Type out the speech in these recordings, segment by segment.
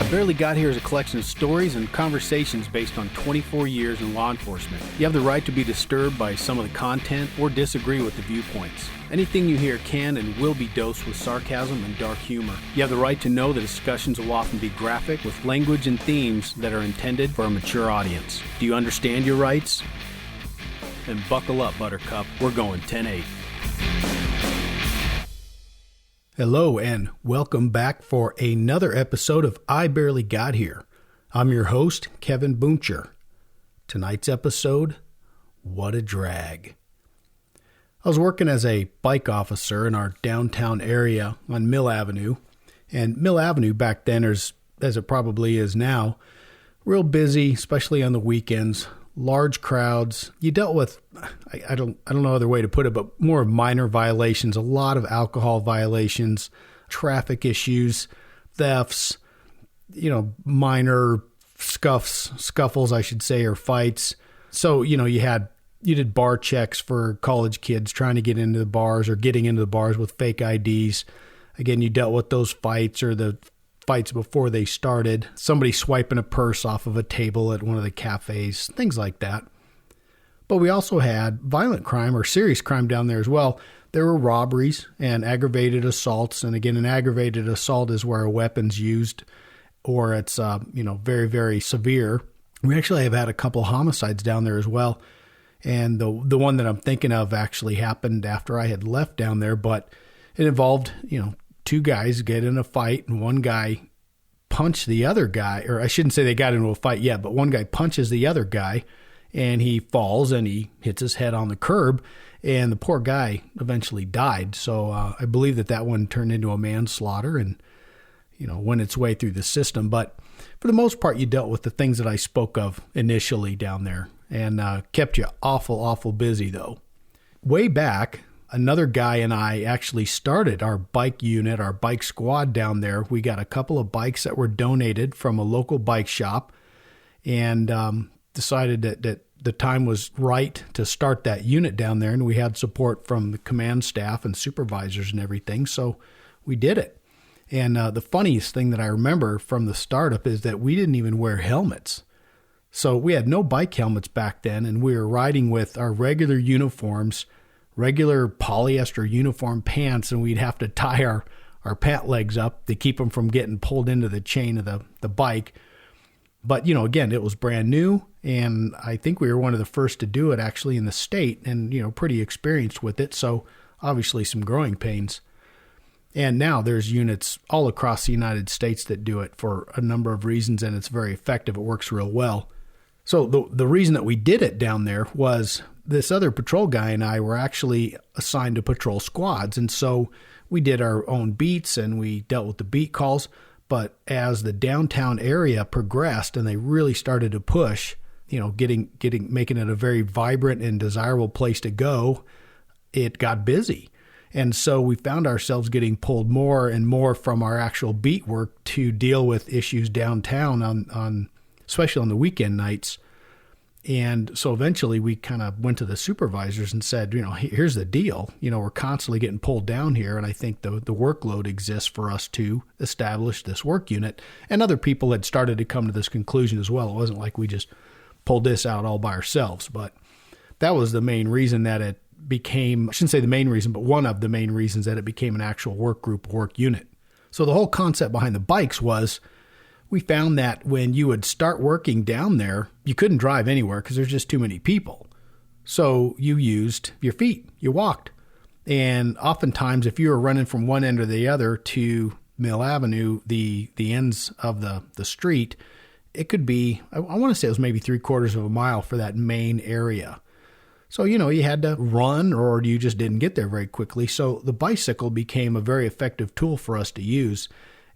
I Barely Got Here is a collection of stories and conversations based on 24 years in law enforcement. You have the right to be disturbed by some of the content or disagree with the viewpoints. Anything you hear can and will be dosed with sarcasm and dark humor. You have the right to know the discussions will often be graphic with language and themes that are intended for a mature audience. Do you understand your rights? Then buckle up, Buttercup. We're going 10-8. Hello and welcome back for another episode of I Barely Got Here. I'm your host, Kevin Booncher. Tonight's episode, what a drag. I was working as a bike officer in our downtown area on Mill Avenue. And Mill Avenue back then, as it probably is now, real busy, especially on the weekends. Large crowds. You dealt with, I don't know other way to put it, but more minor violations, a lot of alcohol violations, traffic issues, thefts, minor scuffles, I should say, or fights. So, you did bar checks for college kids trying to get into the bars or getting into the bars with fake IDs. Again, you dealt with those fights or the fights before they started, somebody swiping a purse off of a table at one of the cafes, things like that. But we also had violent crime or serious crime down there as well. There were robberies and aggravated assaults. And again, an aggravated assault is where a weapon's used or it's, very, very severe. We actually have had a couple homicides down there as well. And the one that I'm thinking of actually happened after I had left down there, but it involved, two guys get in a fight and one guy punched the other guy, or I shouldn't say they got into a fight yet, but one guy punches the other guy and he falls and he hits his head on the curb and the poor guy eventually died. So I believe that one turned into a manslaughter and, went its way through the system. But for the most part, you dealt with the things that I spoke of initially down there and kept you awful, awful busy though. Way back, another guy and I actually started our bike unit, our bike squad down there. We got a couple of bikes that were donated from a local bike shop and decided that the time was right to start that unit down there. And we had support from the command staff and supervisors and everything. So we did it. And the funniest thing that I remember from the startup is that we didn't even wear helmets. So we had no bike helmets back then. And we were riding with our regular uniforms, regular polyester uniform pants, and we'd have to tie our pant legs up to keep them from getting pulled into the chain of the bike. But, again, it was brand new, and I think we were one of the first to do it actually in the state and, pretty experienced with it. So obviously some growing pains. And now there's units all across the United States that do it for a number of reasons, and it's very effective. It works real well. So the reason that we did it down there was this other patrol guy and I were actually assigned to patrol squads. And so we did our own beats and we dealt with the beat calls. But as the downtown area progressed and they really started to push, making it a very vibrant and desirable place to go, it got busy. And so we found ourselves getting pulled more and more from our actual beat work to deal with issues downtown on especially on the weekend nights. And so eventually we kind of went to the supervisors and said, here's the deal. We're constantly getting pulled down here. And I think the workload exists for us to establish this work unit. And other people had started to come to this conclusion as well. It wasn't like we just pulled this out all by ourselves. But that was the main reason that it became, I shouldn't say the main reason, but one of the main reasons that it became an actual work group, work unit. So the whole concept behind the bikes was, we found that when you would start working down there, you couldn't drive anywhere because there's just too many people. So you used your feet, you walked. And oftentimes if you were running from one end or the other to Mill Avenue, the ends of the street, it could be, I want to say it was maybe 3/4 of a mile for that main area. So, you had to run or you just didn't get there very quickly. So the bicycle became a very effective tool for us to use.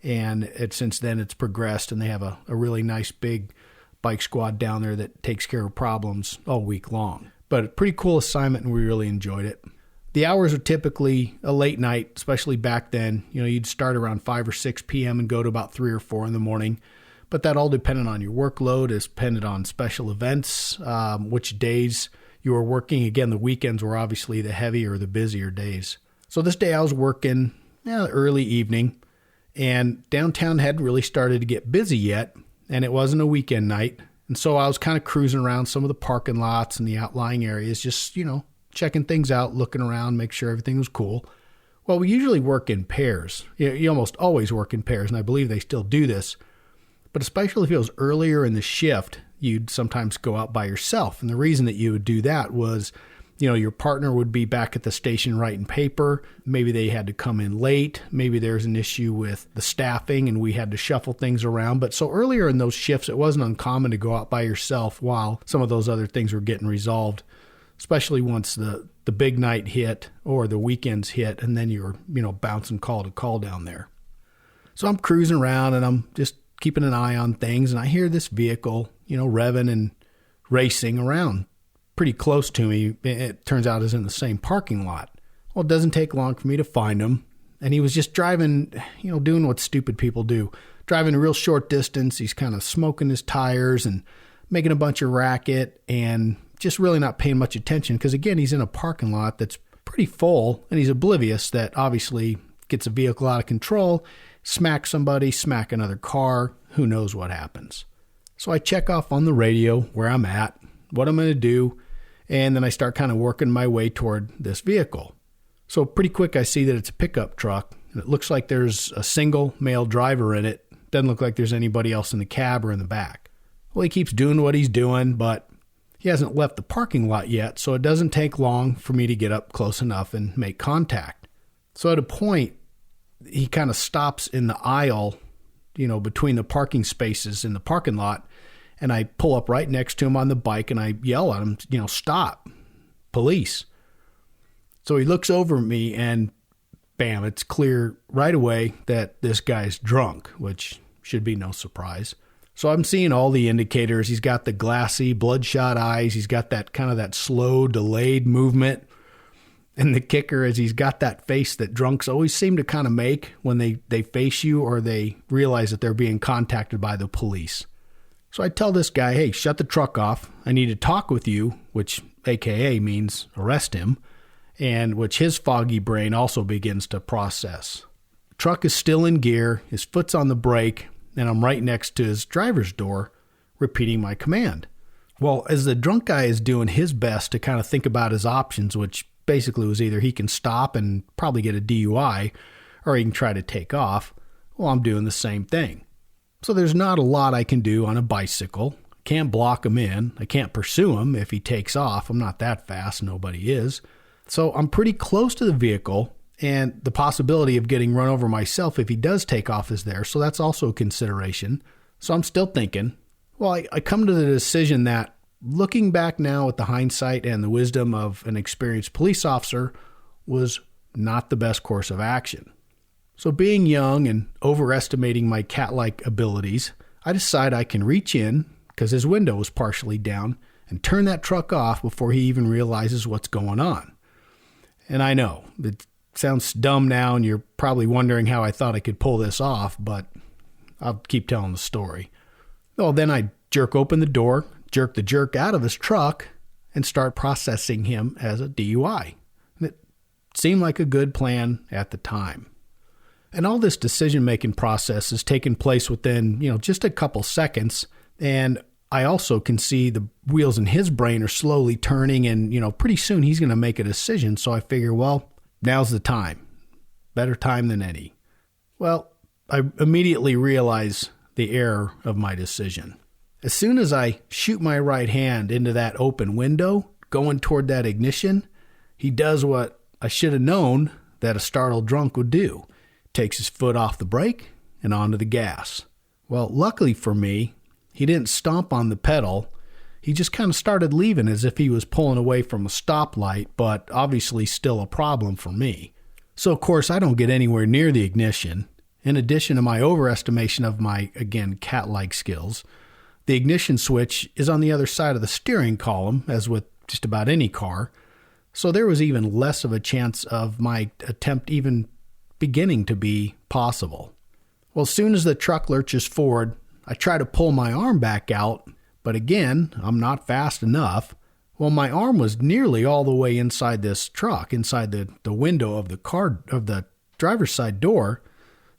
And since then it's progressed and they have a really nice big bike squad down there that takes care of problems all week long. But a pretty cool assignment and we really enjoyed it. The hours are typically a late night, especially back then. You'd start around 5 or 6 p.m. and go to about 3 or 4 in the morning. But that all depended on your workload, is dependent on special events, which days you were working. Again, the weekends were obviously the heavier, the busier days. So this day I was working early evening. And downtown hadn't really started to get busy yet, and it wasn't a weekend night. And so I was kind of cruising around some of the parking lots and the outlying areas, just, checking things out, looking around, make sure everything was cool. Well, we usually work in pairs. You almost always work in pairs, and I believe they still do this. But especially if it was earlier in the shift, you'd sometimes go out by yourself. And the reason that you would do that was, your partner would be back at the station writing paper. Maybe they had to come in late. Maybe there's an issue with the staffing and we had to shuffle things around. But so earlier in those shifts, it wasn't uncommon to go out by yourself while some of those other things were getting resolved, especially once the big night hit or the weekends hit, and then you're, bouncing call to call down there. So I'm cruising around and I'm just keeping an eye on things, and I hear this vehicle, revving and racing around pretty close to me. It turns out it's in the same parking lot. Well, it doesn't take long for me to find him, and he was just driving, doing what stupid people do. Driving a real short distance, he's kind of smoking his tires and making a bunch of racket and just really not paying much attention because, again, he's in a parking lot that's pretty full, and he's oblivious that obviously gets a vehicle out of control, smack somebody, smack another car, who knows what happens. So I check off on the radio where I'm at, what I'm going to do, and then I start kind of working my way toward this vehicle. So pretty quick I see that it's a pickup truck, and it looks like there's a single male driver in it. Doesn't look like there's anybody else in the cab or in the back. Well, he keeps doing what he's doing, but he hasn't left the parking lot yet, so it doesn't take long for me to get up close enough and make contact. So at a point, he kind of stops in the aisle, between the parking spaces in the parking lot, and I pull up right next to him on the bike and I yell at him, stop, police. So he looks over at me and bam, it's clear right away that this guy's drunk, which should be no surprise. So I'm seeing all the indicators. He's got the glassy, bloodshot eyes. He's got that slow, delayed movement. And the kicker is he's got that face that drunks always seem to kind of make when they face you or they realize that they're being contacted by the police. So I tell this guy, hey, shut the truck off. I need to talk with you, which AKA means arrest him, and which his foggy brain also begins to process. The truck is still in gear. His foot's on the brake, and I'm right next to his driver's door, repeating my command. Well, as the drunk guy is doing his best to kind of think about his options, which basically was either he can stop and probably get a DUI, or he can try to take off, well, I'm doing the same thing. So there's not a lot I can do on a bicycle. Can't block him in. I can't pursue him if he takes off. I'm not that fast. Nobody is. So I'm pretty close to the vehicle, and the possibility of getting run over myself if he does take off is there. So that's also a consideration. So I'm still thinking, well, I come to the decision that looking back now at the hindsight and the wisdom of an experienced police officer was not the best course of action. So being young and overestimating my cat-like abilities, I decide I can reach in, because his window was partially down, and turn that truck off before he even realizes what's going on. And I know, it sounds dumb now, and you're probably wondering how I thought I could pull this off, but I'll keep telling the story. Well, then I jerk open the door, jerk the jerk out of his truck, and start processing him as a DUI. And it seemed like a good plan at the time. And all this decision-making process has taken place within, just a couple seconds. And I also can see the wheels in his brain are slowly turning and, pretty soon he's going to make a decision. So I figure, well, now's the time. Better time than any. Well, I immediately realize the error of my decision. As soon as I shoot my right hand into that open window, going toward that ignition, he does what I should have known that a startled drunk would do. Takes his foot off the brake and onto the gas. Well, luckily for me, he didn't stomp on the pedal. He just kind of started leaving as if he was pulling away from a stoplight, but obviously still a problem for me. So, of course, I don't get anywhere near the ignition. In addition to my overestimation of my, again, cat-like skills, the ignition switch is on the other side of the steering column, as with just about any car. So there was even less of a chance of my attempt even beginning to be possible. Well, as soon as the truck lurches forward, I try to pull my arm back out, but again, I'm not fast enough. Well, my arm was nearly all the way inside this truck, inside the window of the car, of the driver's side door.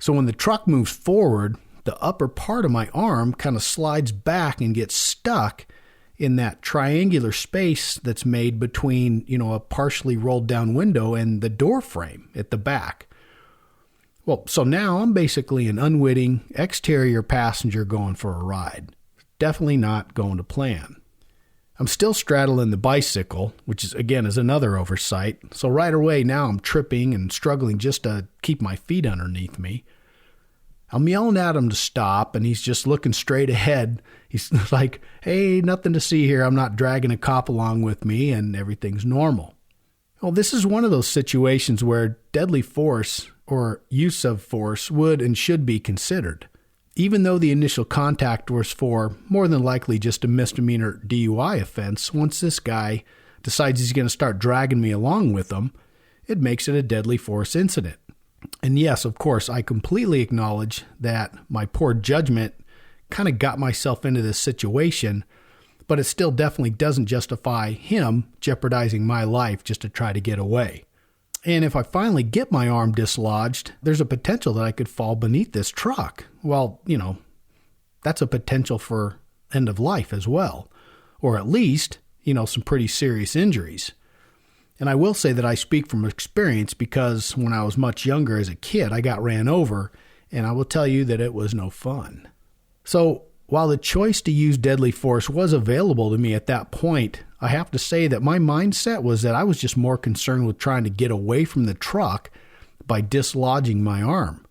So when the truck moves forward, the upper part of my arm kind of slides back and gets stuck in that triangular space that's made between, a partially rolled down window and the door frame at the back. Well, so now I'm basically an unwitting exterior passenger going for a ride. Definitely not going to plan. I'm still straddling the bicycle, which is another oversight. So right away now I'm tripping and struggling just to keep my feet underneath me. I'm yelling at him to stop, and he's just looking straight ahead. He's like, hey, nothing to see here. I'm not dragging a cop along with me, and everything's normal. Well, this is one of those situations where deadly force or use of force would and should be considered. Even though the initial contact was for more than likely just a misdemeanor DUI offense, once this guy decides he's going to start dragging me along with him, it makes it a deadly force incident. And yes, of course, I completely acknowledge that my poor judgment kind of got myself into this situation, but it still definitely doesn't justify him jeopardizing my life just to try to get away. And if I finally get my arm dislodged, there's a potential that I could fall beneath this truck. Well, that's a potential for end of life as well, or at least, some pretty serious injuries. And I will say that I speak from experience because when I was much younger as a kid, I got ran over, and I will tell you that it was no fun. So while the choice to use deadly force was available to me at that point, I have to say that my mindset was that I was just more concerned with trying to get away from the truck by dislodging my arm.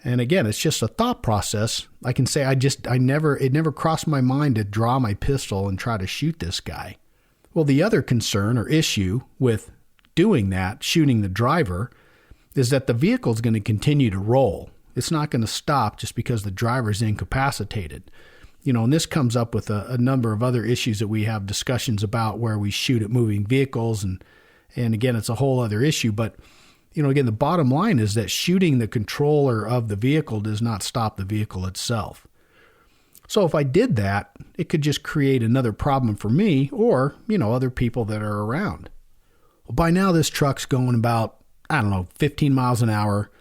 And again, it's just a thought process. I can say it never crossed my mind to draw my pistol and try to shoot this guy. Well, the other concern or issue with doing that, shooting the driver, is that the vehicle is going to continue to roll. It's not going to stop just because the driver's incapacitated. And this comes up with a number of other issues that we have discussions about where we shoot at moving vehicles. And again, it's a whole other issue. But, again, the bottom line is that shooting the controller of the vehicle does not stop the vehicle itself. So if I did that, it could just create another problem for me or, other people that are around. Well, by now this truck's going about, 15 miles an hour,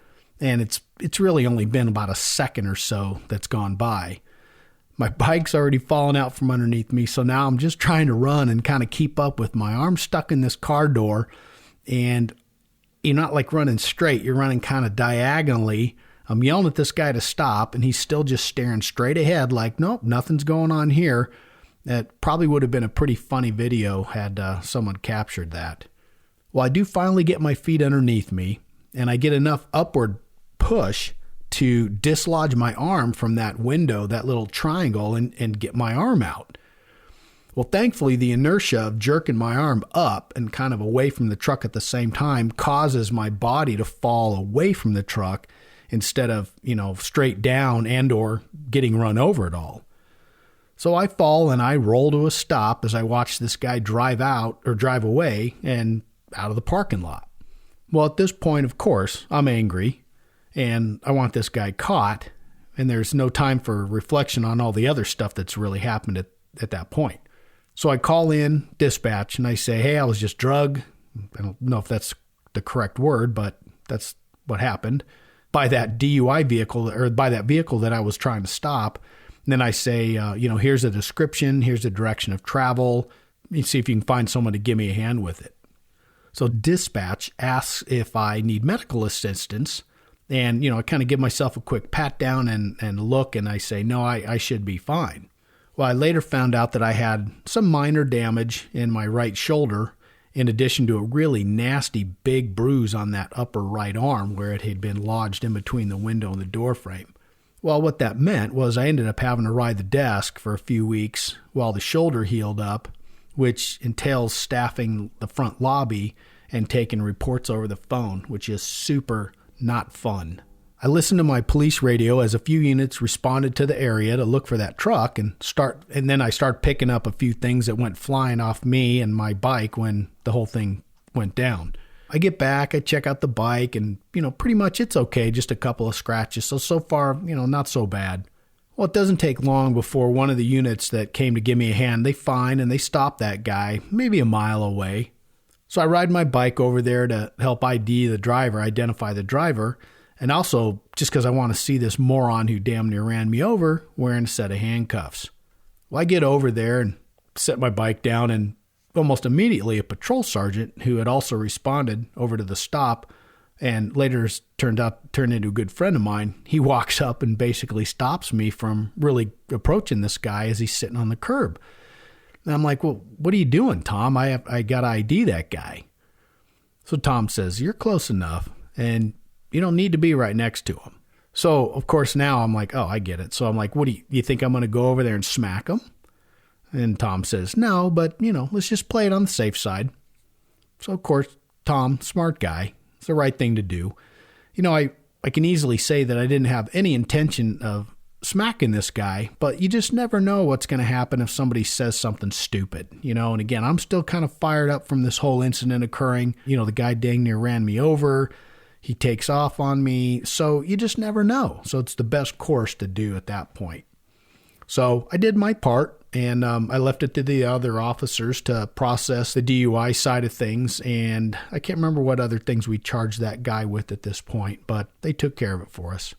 and it's really only been about a second or so that's gone by. My bike's already fallen out from underneath me, so now I'm just trying to run and kind of keep up with my arm stuck in this car door, and you're not like running straight, you're running kind of diagonally. I'm yelling at this guy to stop, and he's still just staring straight ahead like, nope, nothing's going on here. That probably would have been a pretty funny video had someone captured that. Well, I do finally get my feet underneath me, and I get enough upward push to dislodge my arm from that window, that little triangle, and get my arm out. Well, thankfully, the inertia of jerking my arm up and kind of away from the truck at the same time causes my body to fall away from the truck instead of, straight down and or getting run over at all. So I fall and I roll to a stop as I watch this guy drive away and out of the parking lot. Well, at this point, of course, I'm angry and I want this guy caught, and there's no time for reflection on all the other stuff that's really happened at that point. So I call in dispatch and I say, hey, I was just drugged. I don't know if that's the correct word, but that's what happened. By that DUI vehicle, or by that vehicle that I was trying to stop. And then I say, here's a description, here's the direction of travel. You see if you can find someone to give me a hand with it. So dispatch asks if I need medical assistance. And, I kind of give myself a quick pat down and look, and I say, no, I should be fine. Well, I later found out that I had some minor damage in my right shoulder, in addition to a really nasty big bruise on that upper right arm where it had been lodged in between the window and the door frame. Well, what that meant was I ended up having to ride the desk for a few weeks while the shoulder healed up, which entails staffing the front lobby and taking reports over the phone, which is super not fun. I listened to my police radio as a few units responded to the area to look for that truck and then I start picking up a few things that went flying off me and my bike when the whole thing went down. I get back, I check out the bike, and, pretty much it's okay, just a couple of scratches. So far, not so bad. Well, it doesn't take long before one of the units that came to give me a hand, they find and they stop that guy, maybe a mile away. So I ride my bike over there to help identify the driver, And also, just because I want to see this moron who damn near ran me over wearing a set of handcuffs. Well, I get over there and set my bike down, and almost immediately a patrol sergeant who had also responded over to the stop and later turned into a good friend of mine, he walks up and basically stops me from really approaching this guy as he's sitting on the curb. And I'm like, well, what are you doing, Tom? I got to ID that guy. So Tom says, you're close enough, and you don't need to be right next to him. So, of course, now I'm like, oh, I get it. So I'm like, what do you think I'm going to go over there and smack him? And Tom says, no, but, let's just play it on the safe side. So, of course, Tom, smart guy, it's the right thing to do. I can easily say that I didn't have any intention of smacking this guy, but you just never know what's going to happen if somebody says something stupid, and again, I'm still kind of fired up from this whole incident occurring. The guy dang near ran me over. He takes off on me. So you just never know. So it's the best course to do at that point. So I did my part, and I left it to the other officers to process the DUI side of things. And I can't remember what other things we charged that guy with at this point, but they took care of it for us.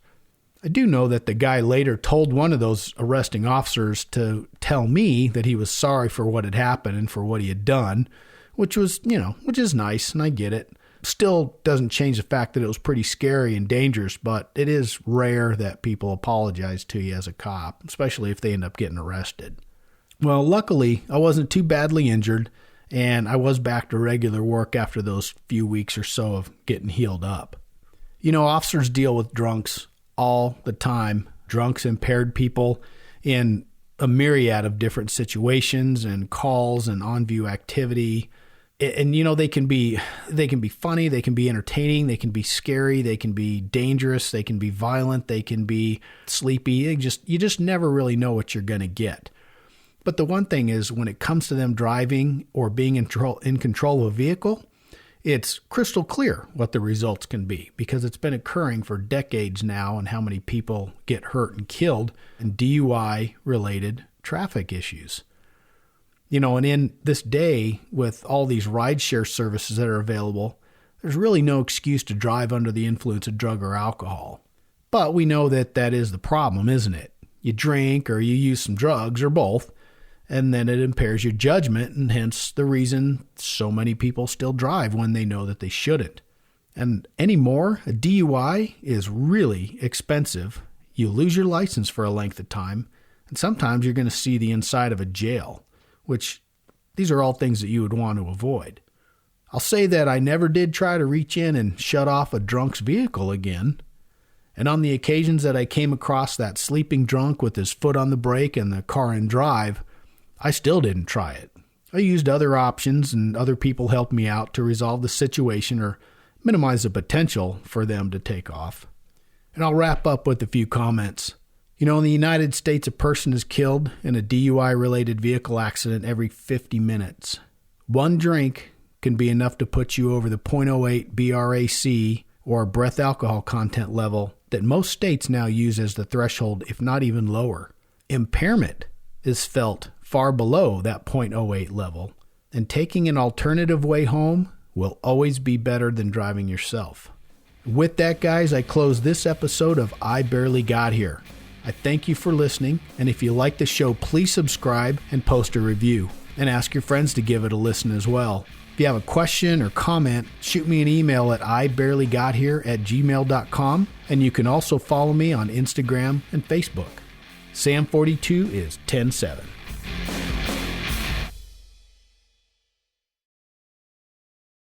I do know that the guy later told one of those arresting officers to tell me that he was sorry for what had happened and for what he had done, which was, which is nice, and I get it. Still doesn't change the fact that it was pretty scary and dangerous, but it is rare that people apologize to you as a cop, especially if they end up getting arrested. Well, luckily, I wasn't too badly injured, and I was back to regular work after those few weeks or so of getting healed up. Officers deal with drunks all the time, drunks, impaired people in a myriad of different situations and calls and on-view activity. And, they can be funny, they can be entertaining, they can be scary, they can be dangerous, they can be violent, they can be sleepy. You just never really know what you're going to get. But the one thing is, when it comes to them driving or being in control of a vehicle, it's crystal clear what the results can be, because it's been occurring for decades now, and how many people get hurt and killed in DUI-related traffic issues. And in this day, with all these rideshare services that are available, there's really no excuse to drive under the influence of drug or alcohol. But we know that is the problem, isn't it? You drink or you use some drugs or both, and then it impairs your judgment, and hence the reason so many people still drive when they know that they shouldn't. And anymore, a DUI is really expensive. You lose your license for a length of time, and sometimes you're going to see the inside of a jail, which these are all things that you would want to avoid. I'll say that I never did try to reach in and shut off a drunk's vehicle again. And on the occasions that I came across that sleeping drunk with his foot on the brake and the car in drive, I still didn't try it. I used other options, and other people helped me out to resolve the situation or minimize the potential for them to take off. And I'll wrap up with a few comments. In the United States, a person is killed in a DUI-related vehicle accident every 50 minutes. One drink can be enough to put you over the .08 BRAC, or breath alcohol content level, that most states now use as the threshold, if not even lower. Impairment is felt far below that .08 level, and taking an alternative way home will always be better than driving yourself. With that, guys, I close this episode of I Barely Got Here. I thank you for listening, and if you like the show, please subscribe and post a review, and ask your friends to give it a listen as well. If you have a question or comment, shoot me an email at ibarelygothere@gmail.com, and you can also follow me on Instagram and Facebook. Sam42 is 10-7.